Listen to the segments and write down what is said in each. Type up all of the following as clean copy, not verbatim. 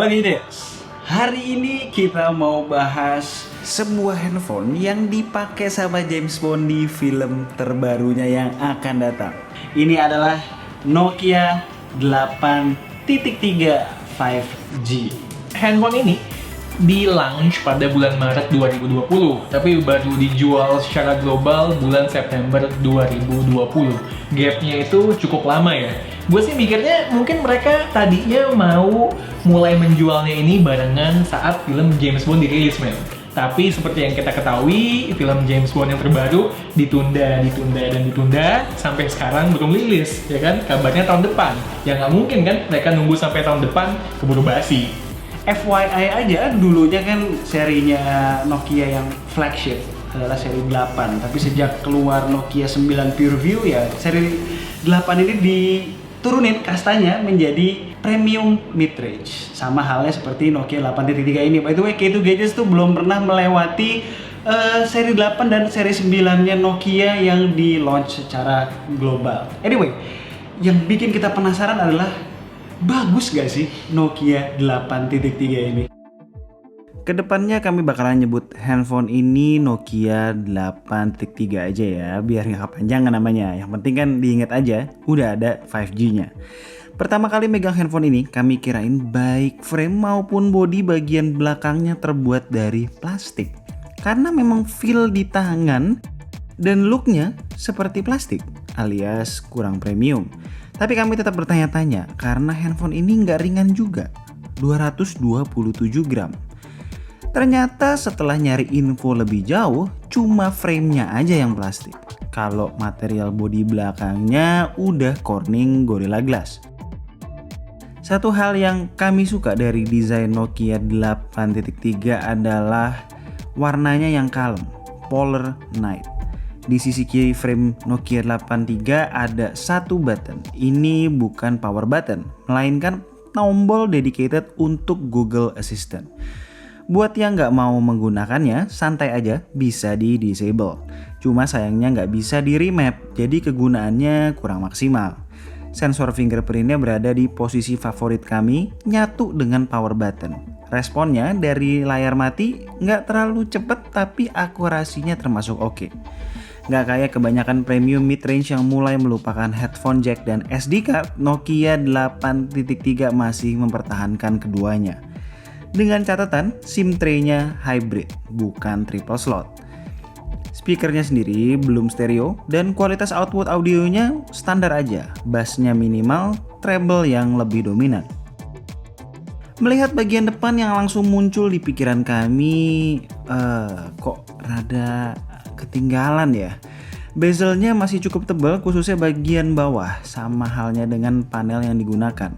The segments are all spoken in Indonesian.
Halo Gides, hari ini kita mau bahas sebuah handphone yang dipakai sama James Bond di film terbarunya yang akan datang. Ini adalah Nokia 8.3 5G. Handphone ini di-launch pada bulan Maret 2020, tapi baru dijual secara global bulan September 2020. Gapnya itu cukup lama ya. Gue sih mikirnya mungkin mereka tadinya mau mulai menjualnya ini barengan saat film James Bond dirilis, men. Tapi seperti yang kita ketahui, film James Bond yang terbaru ditunda sampai sekarang belum rilis, ya kan? Kabarnya tahun depan. Ya nggak mungkin kan mereka nunggu sampai tahun depan keburu basi. FYI aja, dulunya kan serinya Nokia yang flagship adalah seri 8, tapi sejak keluar Nokia 9 PureView ya seri 8 ini diturunin kastanya menjadi premium mid-range. Sama halnya seperti Nokia 8.3 ini. By the way, K2 Gadgets tuh belum pernah melewati seri 8 dan seri 9-nya Nokia yang di launch secara global. Anyway, yang bikin kita penasaran adalah bagus gak sih Nokia 8.3 ini? Kedepannya kami bakalan nyebut handphone ini Nokia 8.3 aja ya, biar nggak kepanjangan namanya. Yang penting kan diingat aja, udah ada 5G-nya. Pertama kali megang handphone ini, kami kirain baik frame maupun bodi bagian belakangnya terbuat dari plastik. Karena memang feel di tangan dan looknya seperti plastik, alias kurang premium. Tapi kami tetap bertanya-tanya, karena handphone ini nggak ringan juga, 227 gram. Ternyata setelah nyari info lebih jauh, cuma frame-nya aja yang plastik. Kalau material bodi belakangnya udah Corning Gorilla Glass. Satu hal yang kami suka dari desain Nokia 8.3 adalah warnanya yang kalem, Polar Night. Di sisi kiri frame Nokia 8.3 ada satu button. Ini bukan power button, melainkan tombol dedicated untuk Google Assistant. Buat yang nggak mau menggunakannya, santai aja, bisa di-disable. Cuma sayangnya nggak bisa di-remap, jadi kegunaannya kurang maksimal. Sensor fingerprintnya berada di posisi favorit kami, nyatu dengan power button. Responnya dari layar mati nggak terlalu cepet, tapi akurasinya termasuk oke. Nggak kayak kebanyakan premium mid-range yang mulai melupakan headphone jack dan SD card, Nokia 8.3 masih mempertahankan keduanya. Dengan catatan, SIM tray-nya hybrid, bukan triple slot. Speakernya sendiri belum stereo dan kualitas output audionya standar aja. Bass-nya minimal, treble yang lebih dominan. Melihat bagian depan yang langsung muncul di pikiran kami, kok rada ketinggalan ya. Bezelnya masih cukup tebal, khususnya bagian bawah, sama halnya dengan panel yang digunakan.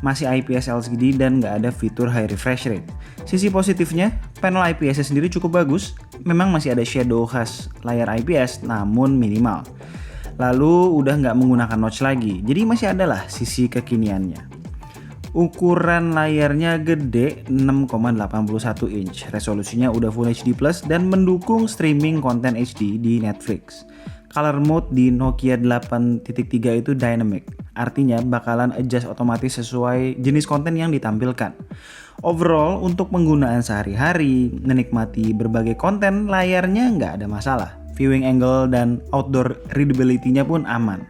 Masih IPS LCD dan nggak ada fitur high refresh rate. Sisi positifnya, panel IPS sendiri cukup bagus. Memang masih ada shadow khas layar IPS, namun minimal. Lalu udah nggak menggunakan notch lagi, jadi masih adalah sisi kekiniannya. Ukuran layarnya gede, 6,81 inch. Resolusinya udah Full HD Plus dan mendukung streaming konten HD di Netflix. Color mode di Nokia 8.3 itu dynamic, artinya bakalan adjust otomatis sesuai jenis konten yang ditampilkan. Overall, untuk penggunaan sehari-hari, menikmati berbagai konten, layarnya nggak ada masalah. Viewing angle dan outdoor readability-nya pun aman.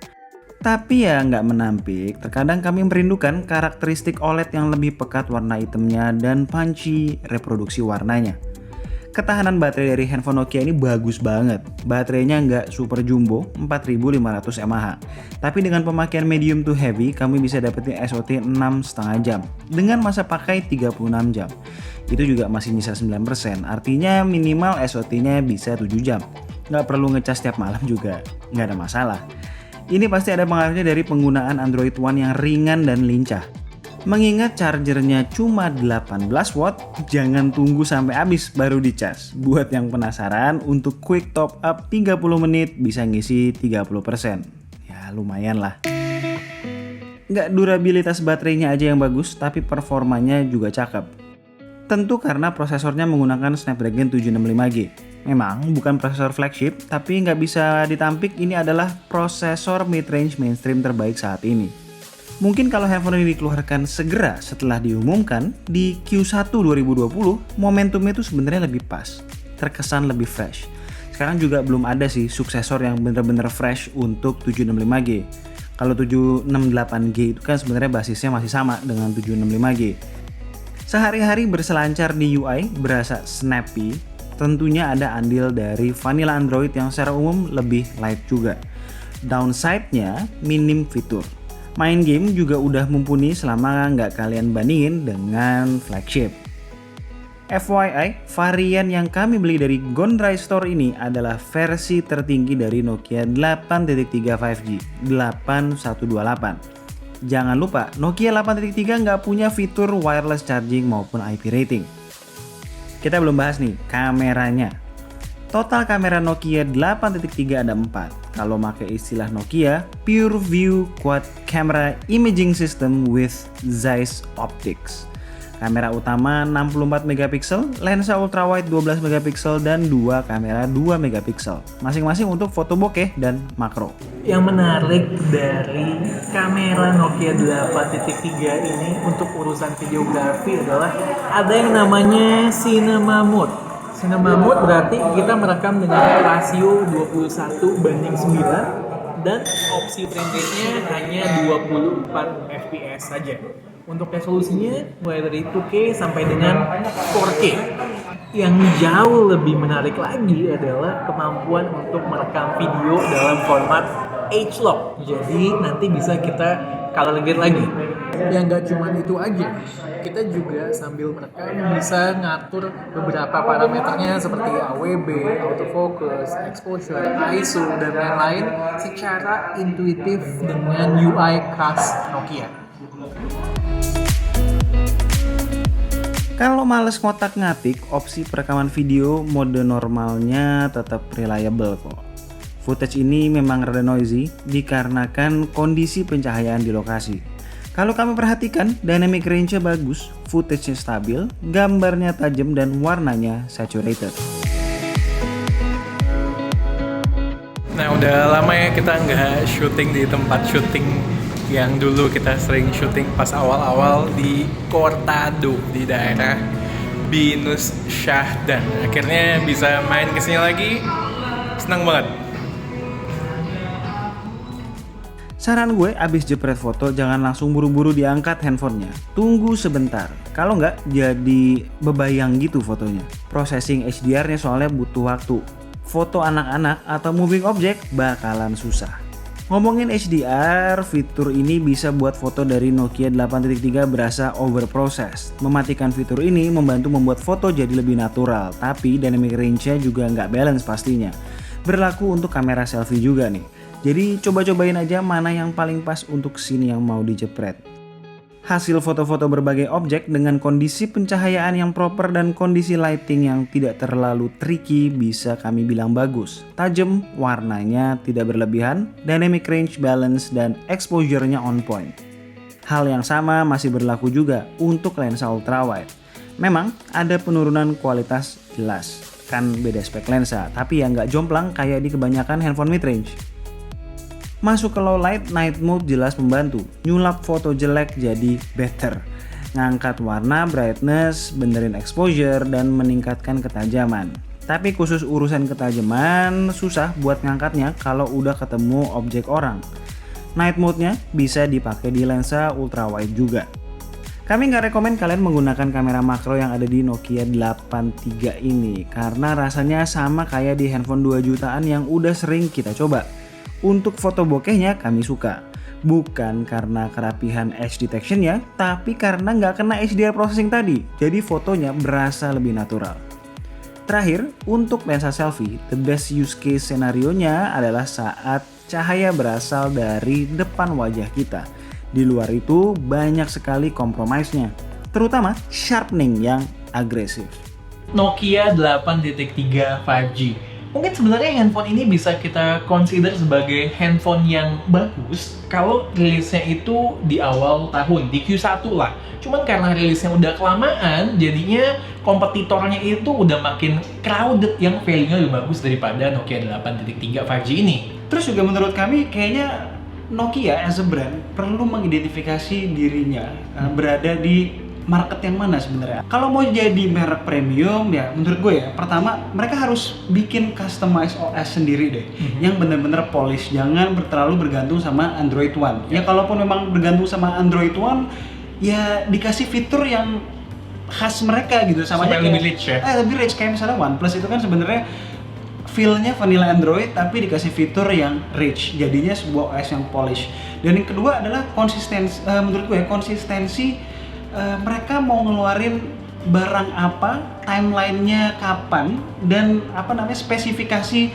Tapi ya nggak menampik, terkadang kami merindukan karakteristik OLED yang lebih pekat warna hitamnya dan punchy reproduksi warnanya. Ketahanan baterai dari handphone Nokia ini bagus banget. Baterainya nggak super jumbo, 4500 mAh. Tapi dengan pemakaian medium to heavy, kami bisa dapetin SOT 6,5 jam. Dengan masa pakai 36 jam. Itu juga masih nyisa 9%, artinya minimal SOT-nya bisa 7 jam. Nggak perlu ngecas setiap malam juga, nggak ada masalah. Ini pasti ada pengaruhnya dari penggunaan Android One yang ringan dan lincah. Mengingat chargernya cuma 18 watt, jangan tunggu sampai habis baru dicas. Buat yang penasaran, untuk quick top up 30 menit bisa ngisi 30%. Ya lumayan lah. Nggak durabilitas baterainya aja yang bagus, tapi performanya juga cakep. Tentu karena prosesornya menggunakan Snapdragon 765G. Memang bukan prosesor flagship, tapi nggak bisa ditampik ini adalah prosesor mid-range mainstream terbaik saat ini. Mungkin kalau handphone ini dikeluarkan segera setelah diumumkan di Q1 2020, momentumnya itu sebenarnya lebih pas, terkesan lebih fresh. Sekarang juga belum ada sih suksesor yang bener-bener fresh untuk 765G. Kalau 768G itu kan sebenarnya basisnya masih sama dengan 765G. Sehari-hari berselancar di UI berasa snappy, tentunya ada andil dari vanilla Android yang secara umum lebih light juga. Downside-nya minim fitur. Main game juga udah mumpuni selama nggak kalian bandingin dengan flagship. FYI, varian yang kami beli dari Gondrai Store ini adalah versi tertinggi dari Nokia 8.3 5G, 8128. Jangan lupa, Nokia 8.3 nggak punya fitur wireless charging maupun IP rating. Kita belum bahas nih, kameranya. Total kamera Nokia 8.3 ada 4. Kalau pakai istilah Nokia, Pure View Quad Camera Imaging System with Zeiss Optics. Kamera utama 64 megapiksel, lensa ultrawide 12 megapiksel dan dua kamera 2 megapiksel, masing-masing untuk foto bokeh dan makro. Yang menarik dari kamera Nokia 8.3 ini untuk urusan videografi adalah ada yang namanya Cinema Mode. Cinema Mode berarti kita merekam dengan rasio 21:9 dan opsi frame rate-nya hanya 24 fps saja. Untuk resolusinya mulai dari 2K sampai dengan 4K. Yang jauh lebih menarik lagi adalah kemampuan untuk merekam video dalam format H-Log. Jadi nanti bisa kita color grade lagi. Yang nggak cuma itu aja, kita juga sambil merekam bisa ngatur beberapa parameternya seperti AWB, autofocus, exposure, ISO, dan lain-lain secara intuitif dengan UI khas Nokia. Kalau males ngotak-ngatik, opsi perekaman video mode normalnya tetap reliable kok. Footage ini memang rada noisy dikarenakan kondisi pencahayaan di lokasi. Kalau kami perhatikan, dynamic range-nya bagus, footage-nya stabil, gambarnya tajam dan warnanya saturated. Nah, udah lama ya kita nggak syuting di tempat syuting yang dulu kita sering syuting pas awal-awal di Kortado di daerah Binus Syahdan. Akhirnya bisa main kesini lagi, senang banget. Saran gue, abis jepret foto jangan langsung buru-buru diangkat handphonenya. Tunggu sebentar, kalau nggak jadi bebayang gitu fotonya. Processing HDR-nya soalnya butuh waktu. Foto anak-anak atau moving object bakalan susah. Ngomongin HDR, fitur ini bisa buat foto dari Nokia 8.3 berasa overprocessed. Mematikan fitur ini membantu membuat foto jadi lebih natural, tapi dynamic range-nya juga nggak balance pastinya. Berlaku untuk kamera selfie juga nih. Jadi coba-cobain aja mana yang paling pas untuk scene yang mau dijepret. Hasil foto-foto berbagai objek dengan kondisi pencahayaan yang proper dan kondisi lighting yang tidak terlalu tricky bisa kami bilang bagus. Tajam, warnanya tidak berlebihan, dynamic range balance, dan exposure-nya on point. Hal yang sama masih berlaku juga untuk lensa ultrawide. Memang ada penurunan kualitas jelas, kan beda spek lensa, tapi ya nggak jomplang kayak di kebanyakan handphone mid-range. Masuk ke low light, night mode jelas membantu. Nyulap foto jelek jadi better. Ngangkat warna, brightness, benerin exposure, dan meningkatkan ketajaman. Tapi khusus urusan ketajaman, susah buat ngangkatnya kalau udah ketemu objek orang. Night mode-nya bisa dipakai di lensa ultrawide juga. Kami nggak rekomen kalian menggunakan kamera makro yang ada di Nokia 83 ini, karena rasanya sama kayak di handphone 2 jutaan yang udah sering kita coba. Untuk foto bokehnya kami suka, bukan karena kerapihan edge detection-nya, tapi karena nggak kena HDR processing tadi, jadi fotonya berasa lebih natural. Terakhir, untuk lensa selfie, the best use case senarionya adalah saat cahaya berasal dari depan wajah kita. Di luar itu banyak sekali compromise-nya, terutama sharpening yang agresif. Nokia 8.3 5G. Mungkin sebenarnya handphone ini bisa kita consider sebagai handphone yang bagus kalau rilisnya itu di awal tahun, di Q1 lah. Cuman karena rilisnya udah kelamaan, jadinya kompetitornya itu udah makin crowded yang value-nya lebih bagus daripada Nokia 8.3 5G ini. Terus juga menurut kami kayaknya Nokia as a brand perlu mengidentifikasi dirinya berada di market yang mana sebenarnya. Kalau mau jadi merek premium ya menurut gue ya, pertama mereka harus bikin customized OS sendiri deh, yang bener-bener polish, jangan terlalu bergantung sama Android One. Ya kalaupun memang bergantung sama Android One, ya dikasih fitur yang khas mereka gitu, sama supaya aja lebih rich ya. Lebih rich, kayak misalnya OnePlus itu kan sebenarnya feel-nya vanilla Android tapi dikasih fitur yang rich, jadinya sebuah OS yang polish. Dan yang kedua adalah konsistensi, menurut gue konsistensi. Mereka mau ngeluarin barang apa, timelinenya kapan, dan spesifikasi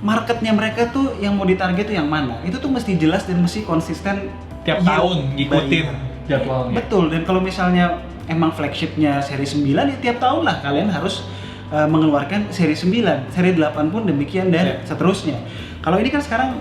marketnya mereka tuh yang mau ditarget tuh yang mana. Itu tuh mesti jelas dan mesti konsisten Tiap tahun ngikutin jadwalnya. Betul, dan kalau misalnya emang flagshipnya seri 9 ya tiap tahun lah kalian harus mengeluarkan seri 9, seri 8 pun demikian dan seterusnya. Kalau ini kan sekarang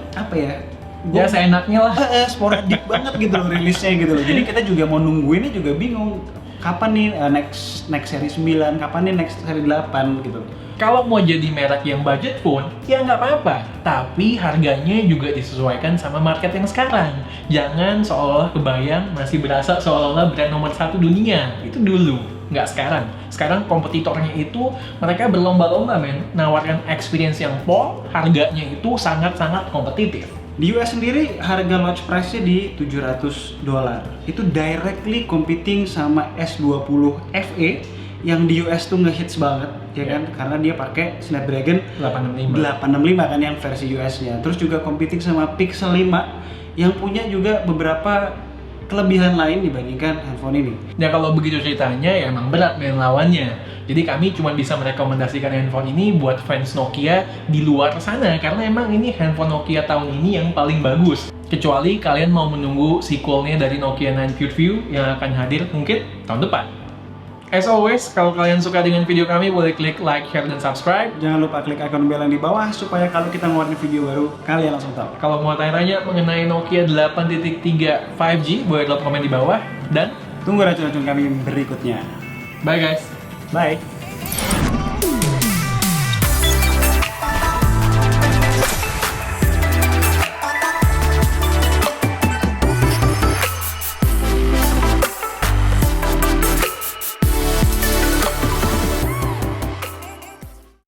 Ya seenaknya lah. sporadik banget gitu loh rilisnya gitu loh. Jadi kita juga mau nungguinnya juga bingung. Kapan nih next seri 9, kapan nih next seri 8 gitu. Kalau mau jadi merek yang budget pun, ya nggak apa-apa. Tapi harganya juga disesuaikan sama market yang sekarang. Jangan seolah-olah kebayang masih berasa seolah-olah brand nomor 1 dunia. Itu dulu, nggak sekarang. Sekarang kompetitornya itu mereka berlomba-lomba nawarkan experience yang pol, harganya itu sangat-sangat kompetitif. Di US sendiri harga launch price-nya di $700. Itu directly competing sama S20 FE yang di US tuh ngehits banget, ya kan? Karena dia pakai Snapdragon 865 kan yang versi US-nya. Terus juga competing sama Pixel 5 yang punya juga beberapa kelebihan lain dibandingkan handphone ini. Ya kalau begitu ceritanya ya emang berat main lawannya. Jadi kami cuma bisa merekomendasikan handphone ini buat fans Nokia di luar sana karena emang ini handphone Nokia tahun ini yang paling bagus. Kecuali kalian mau menunggu sequelnya dari Nokia 9 PureView yang akan hadir mungkin tahun depan. As always, kalau kalian suka dengan video kami boleh klik like, share, dan subscribe. Jangan lupa klik icon bell yang di bawah supaya kalau kita ngeluarin video baru kalian langsung tahu. Kalau mau tanya-tanya mengenai Nokia 8.3 5G boleh drop komen di bawah dan Tunggu racun-racun kami berikutnya. bye guys. Bye.